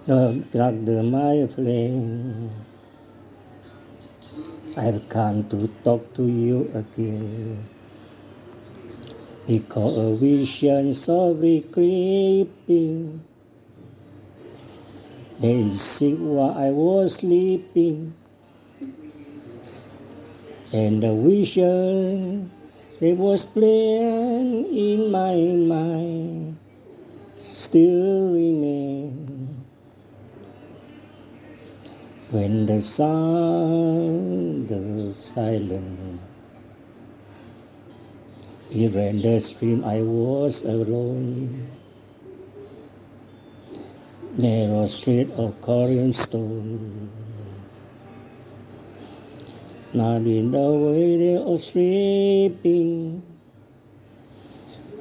My friend, I've come to talk to you again. Because a vision softly creeping, they see while I was sleeping, and the vision that was playing in my mind still remains. When the sound goes silent, it ran the stream, I was alone. Narrow street of Korean stone, not in the way of sleeping.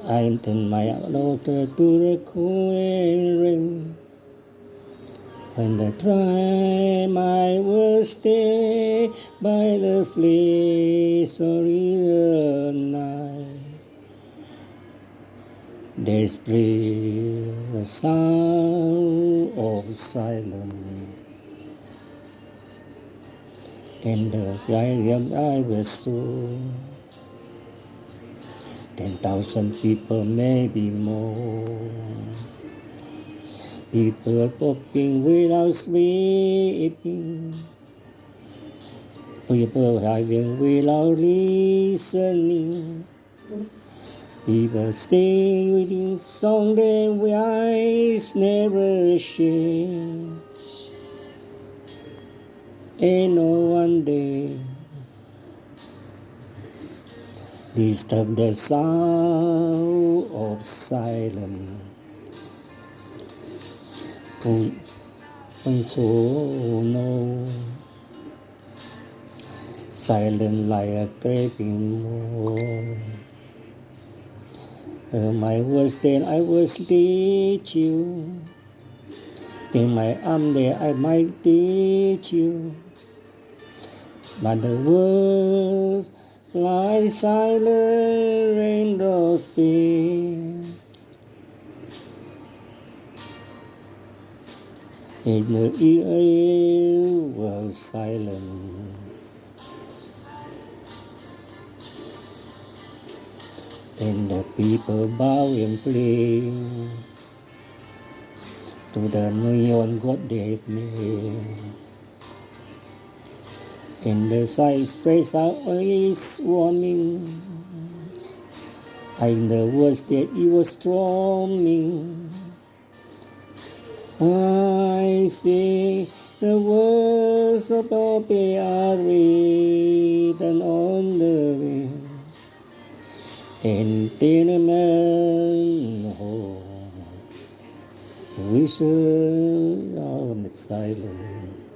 I turn my daughter to the cool ring. When the time I will stay by the fleece of the night, there's the sound of silence, and the giant I will soon. 10,000 people, maybe more. People talking without sleeping. People driving without listening. People staying within song their eyes never share. Ain't no one there disturb the sound of silence. So no, silent like a creeping wall. My words then I will teach you. In my arm there I might teach you. But the words like silent raindrops feel. In the ear was silent. And the people bow and pray to the neon God they made. And the side spreads out is warming. In the words that it was strumming. I see the words of Bobby are written on the wind. And tenement home, whistle of the silence.